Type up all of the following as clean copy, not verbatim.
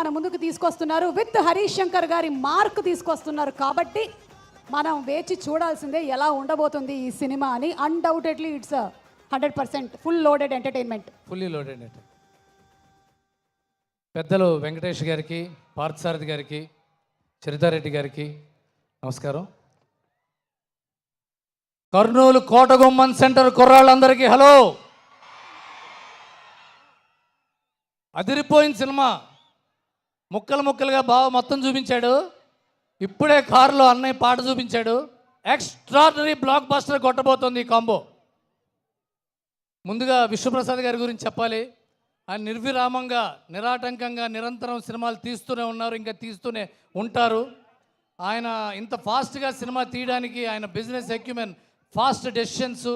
మన ముందుకు తీసుకొస్తున్నారు. విత్ హరీష్ శంకర్ గారి మార్క్ తీసుకొస్తున్నారు. కాబట్టి మనం వేచి చూడాల్సిందే ఎలా ఉండబోతుంది ఈ సినిమా అని. Undoubtedly it's 100% full loaded entertainment. Fully loaded అంటే పెద్దలు వెంకటేష్ గారికి, పార్థసారథి గారికి, చరితారెడ్డి గారికి నమస్కారం. Kurnool కోటగుమ్మన్ centre కుర్రాళ్ళందరికీ hello. అదిరిపోయిన సినిమా, ముక్కలు ముక్కలుగా బావ మొత్తం చూపించాడు. ఇప్పుడే కారులో అన్నయ్య పాట చూపించాడు. ఎక్స్ట్రాడనరీ బ్లాక్ బస్టర్ కొట్టబోతోంది ఈ కాంబో. ముందుగా విశ్వప్రసాద్ గారి గురించి చెప్పాలి. ఆయన నిర్విరామంగా, నిరాటంకంగా నిరంతరం సినిమాలు తీస్తూనే ఉన్నారు, ఇంకా తీస్తూనే ఉంటారు. ఆయన ఇంత ఫాస్ట్గా సినిమా తీయడానికి ఆయన బిజినెస్ ఎక్యుమెన్, ఫాస్ట్ డెసిషన్స్,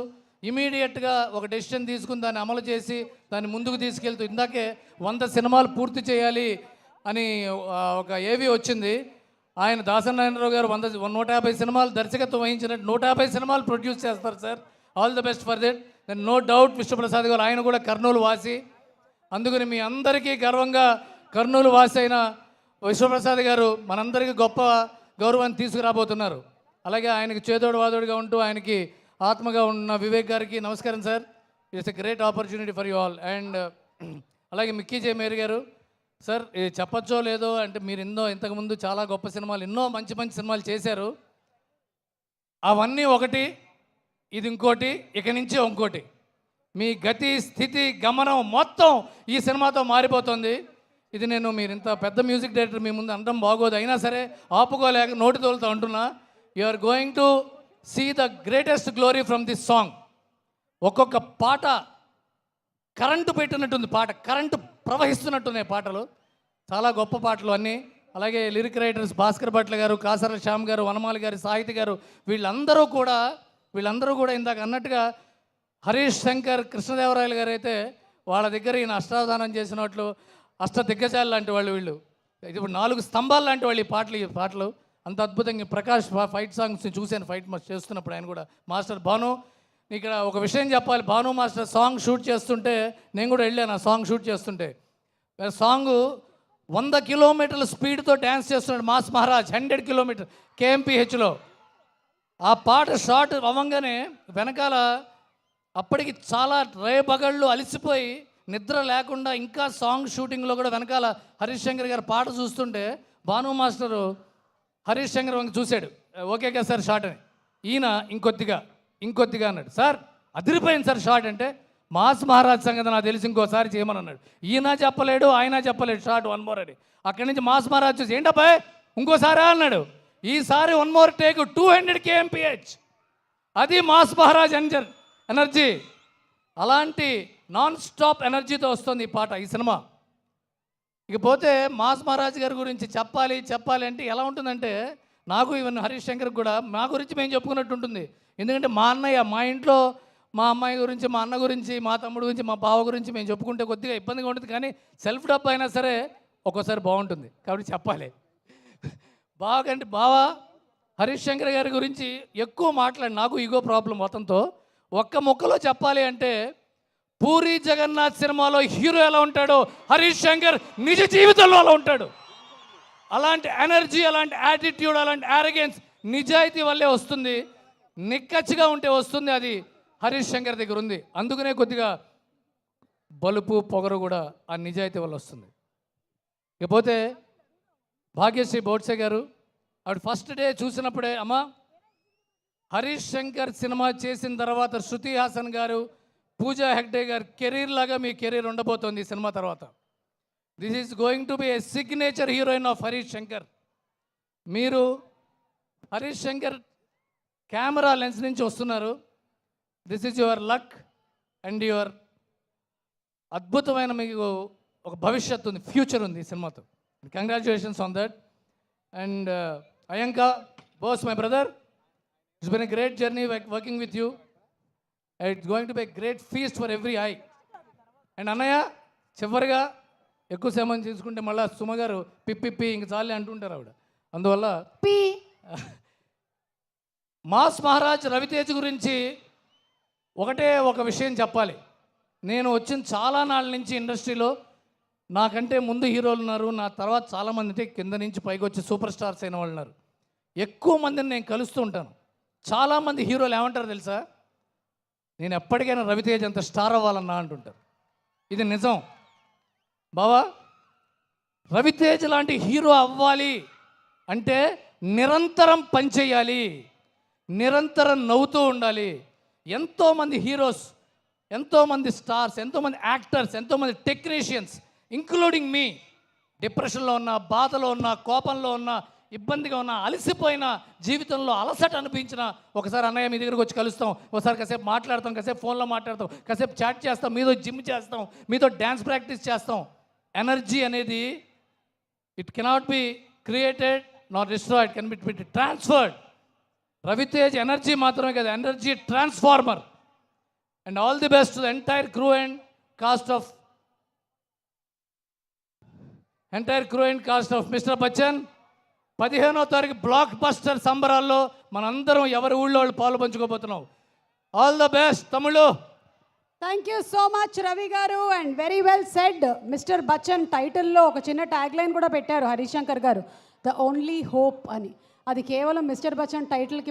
ఇమీడియట్గా ఒక డెసిషన్ తీసుకుని దాన్ని అమలు చేసి దాన్ని ముందుకు తీసుకెళ్తూ, ఇందాకే 100 సినిమాలు పూర్తి చేయాలి అని ఒక ఏవి వచ్చింది. ఆయన దాసనారాయణరావు గారు 150 సినిమాలు దర్శకత్వం వహించినట్టు 150 సినిమాలు ప్రొడ్యూస్ చేస్తారు sir. All the best for that. No doubt Vishwaprasad గారు ఆయన కూడా కర్నూలు వాసి. అందుకని మీ అందరికీ గర్వంగా కర్నూలు వాసి అయిన విశ్వప్రసాద్ గారు మనందరికీ గొప్ప గౌరవాన్ని తీసుకురాబోతున్నారు. అలాగే ఆయనకి చేదోడు వాదోడుగా ఉంటూ ఆయనకి ఆత్మగా ఉన్న వివేక్ గారికి నమస్కారం sir. It's a great opportunity for you all. And అలాగే మిక్కీ జే మేరీ గారు సార్, చెప్పచ్చో లేదో అంటే మీరు ఇంతకుముందు చాలా గొప్ప సినిమాలు, ఎన్నో మంచి మంచి సినిమాలు చేశారు. అవన్నీ ఒకటి, ఇది ఇంకోటి, ఇక నుంచి ఇంకోటి. మీ గతి, స్థితి, గమనం మొత్తం ఈ సినిమాతో మారిపోతుంది. ఇది మీరు ఇంత పెద్ద మ్యూజిక్ డైరెక్టర్ మీ ముందు అనడం బాగోదు, అయినా సరే ఆపుకోలేక నోటి తోలుతూ అంటున్నా. You are going to see the greatest glory from this song. ఒక్కొక్క పాట కరెంటు పెట్టినట్టుంది, పాట కరెంటు ప్రవహిస్తున్నట్టున్నాయి పాటలు. చాలా గొప్ప పాటలు అన్నీ. అలాగే లిరిక్ రైటర్స్ భాస్కర్ భట్ల గారు, కాసర శ్యామ్ గారు, వనమాలి గారు, సాహితి గారు, వీళ్ళందరూ కూడా ఇందాక అన్నట్టుగా హరీష్ శంకర్, కృష్ణదేవరాయలు గారు అయితే వాళ్ళ దగ్గర ఈయన అష్టావధానం చేసినట్లు అష్ట దిగ్గజాలు లాంటి వాళ్ళు వీళ్ళు. ఇప్పుడు 4 స్తంభాలు లాంటి వాళ్ళు ఈ పాటలు అంత అద్భుతంగా. ప్రకాష్ ఫైట్ సాంగ్స్ని చూశాను, ఫైట్ చేస్తున్నప్పుడు ఆయన కూడా. మాస్టర్ భాను, ఇక్కడ ఒక విషయం చెప్పాలి. భాను మాస్టర్ సాంగ్ షూట్ చేస్తుంటే నేను కూడా వెళ్ళాను. ఆ సాంగ్ షూట్ చేస్తుంటే సాంగు 100 కిలోమీటర్ల స్పీడ్తో డ్యాన్స్ చేస్తున్నాడు మాస్ మహారాజ్, 100 కిలోమీటర్ KMPHలో. ఆ పాట షార్ట్ అవ్వంగానే వెనకాల అప్పటికి చాలా రేబగళ్ళు అలసిపోయి నిద్ర లేకుండా ఇంకా సాంగ్ షూటింగ్లో కూడా వెనకాల హరీష్ శంకర్ గారు పాట చూస్తుంటే భాను మాస్టరు హరీష్ శంకర్ వంక చూశాడు. ఓకే కదా సార్ షార్ట్ అని. ఈయన ఇంకొద్దిగా అన్నాడు. సార్ అదిరిపోయింది సార్ షార్ట్ అంటే. మాస్ మహారాజ్ సంగతి నాకు తెలిసి ఇంకోసారి చేయమని అన్నాడు. ఈయన చెప్పలేడు, ఆయన చెప్పలేడు షార్ట్ 1 మోర్ అని. అక్కడి నుంచి మాస్ మహారాజ్ చూసి ఏంటబ్బాయ్ ఇంకోసారా అన్నాడు. ఈసారి 1 మోర్ టేక్ 200 KMPH. అది మాస్ మహారాజ్ ఎనర్జీ. అలాంటి నాన్ స్టాప్ ఎనర్జీతో వస్తుంది ఈ పాట, ఈ సినిమా. ఇకపోతే మాస్ మహారాజ్ గారి గురించి చెప్పాలి అంటే ఎలా ఉంటుందంటే, నాకు ఈవెన్ హరీష్ శంకర్ కూడా మా గురించి మేము చెప్పుకున్నట్టు ఉంటుంది. ఎందుకంటే మా అన్నయ్య, మా ఇంట్లో మా అమ్మాయి గురించి, మా అన్న గురించి, మా తమ్ముడు గురించి, మా బావ గురించి మేము చెప్పుకుంటే కొద్దిగా ఇబ్బందిగా ఉంటుంది. కానీ సెల్ఫ్ డబ్బు అయినా సరే ఒక్కోసారి బాగుంటుంది, కాబట్టి చెప్పాలి. బావ హరీష్ శంకర్ గారి గురించి ఎక్కువ మాట్లాడి నాకు ఈగో ప్రాబ్లం మొత్తంతో. ఒక్క ముక్కలో చెప్పాలి అంటే, పూరి జగన్నాథ్ సినిమాలో హీరో ఎలా ఉంటాడో హరీష్ శంకర్ నిజ జీవితంలో అలా ఉంటాడు. అలాంటి ఎనర్జీ, అలాంటి యాటిట్యూడ్, అలాంటి యారగెన్స్ నిజాయితీ వల్లే వస్తుంది. నిక్కచ్చిగా ఉంటే వస్తుంది, అది హరీష్ శంకర్ దగ్గర ఉంది. అందుకనే కొద్దిగా బలుపు, పొగరు కూడా ఆ నిజాయితీ వల్ల వస్తుంది. ఇకపోతే భాగ్యశ్రీ బోడ్సే గారు, ఆవిడ ఫస్ట్ డే చూసినప్పుడే అమ్మా హరీష్ శంకర్ సినిమా చేసిన తర్వాత శృతి హాసన్ గారు, పూజా హెగ్డే గారు కెరీర్ లాగా మీ కెరీర్ ఉండబోతోంది ఈ సినిమా తర్వాత. This is going to be a signature heroine of Harish Shankar. మీరు హరీష్ శంకర్ కెమెరా లెన్స్ నుంచి వస్తున్నారు. This is your luck and your అద్భుతమైన మీకు ఒక భవిష్యత్తు ఉంది, ఫ్యూచర్ ఉంది ఈ సినిమాతో. Congratulations on that. And Ayanka Bose, my brother, it's been a great journey working with you. It's going to be a great feast for every eye. And అన్నయ్య, చివరిగా ఎక్కువ సేమని తీసుకుంటే మళ్ళీ సుమగారు పిప్పి ఇంక చాలే అంటుంటారు ఆవిడ. అందువల్ల మాస్ మహారాజ్ రవితేజ్ గురించి ఒక విషయం చెప్పాలి. నేను వచ్చిన చాలా నాళ్ళ నుంచి ఇండస్ట్రీలో నాకంటే ముందు హీరోలు ఉన్నారు, నా తర్వాత చాలామంది అంటే కింద నుంచి పైకి వచ్చి సూపర్ స్టార్స్ అయిన వాళ్ళు ఉన్నారు. ఎక్కువ మందిని నేను కలుస్తూ ఉంటాను. చాలామంది హీరోలు ఏమంటారు తెలుసా, నేను ఎప్పటికైనా రవితేజ్ అంత స్టార్ అవ్వాలన్నా అంటుంటారు. ఇది నిజం బావా. రవితేజ్ లాంటి హీరో అవ్వాలి అంటే నిరంతరం పనిచేయాలి, నిరంతరం నవ్వుతూ ఉండాలి. ఎంతోమంది హీరోస్, ఎంతోమంది స్టార్స్, ఎంతోమంది యాక్టర్స్, ఎంతోమంది టెక్నీషియన్స్ ఇంక్లూడింగ్ మీ డిప్రెషన్లో ఉన్న, బాధలో ఉన్న, కోపంలో ఉన్న, ఇబ్బందిగా ఉన్న, అలసిపోయిన, జీవితంలో అలసట అనిపించిన ఒకసారి అన్నయ్య మీ దగ్గరకు వచ్చి కలుస్తాం, ఒకసారి కాసేపు మాట్లాడతాం, కాసేపు ఫోన్లో మాట్లాడతాం, కాసేపు చాట్ చేస్తాం, మీతో జిమ్ చేస్తాం, మీతో డ్యాన్స్ ప్రాక్టీస్ చేస్తాం. ఎనర్జీ అనేది it cannot be created not destroyed, can be transferred. Ravitej energy మాత్రమే కదా, energy transformer. And all the best to the entire crew and cost of mister Bachchan. 15వ తారీఖు బ్లాక్ బస్టర్ సంబరాల్లో మనందరం ఎవరి ఊళ్ళో వాళ్ళు పాలు పంచుకోబోతున్నాం. ఆల్ ద బెస్ట్ తమ్ముళ్ళు. Thank you so much Ravi గారు, and very well said. Mister Bachchan టైటిల్లో ఒక చిన్న ట్యాగ్ లైన్ కూడా పెట్టారు హరీష్ శంకర్ గారు, ద ఓన్లీ హోప్ అని. అది కేవలం మిస్టర్ బచ్చన్ టైటిల్కి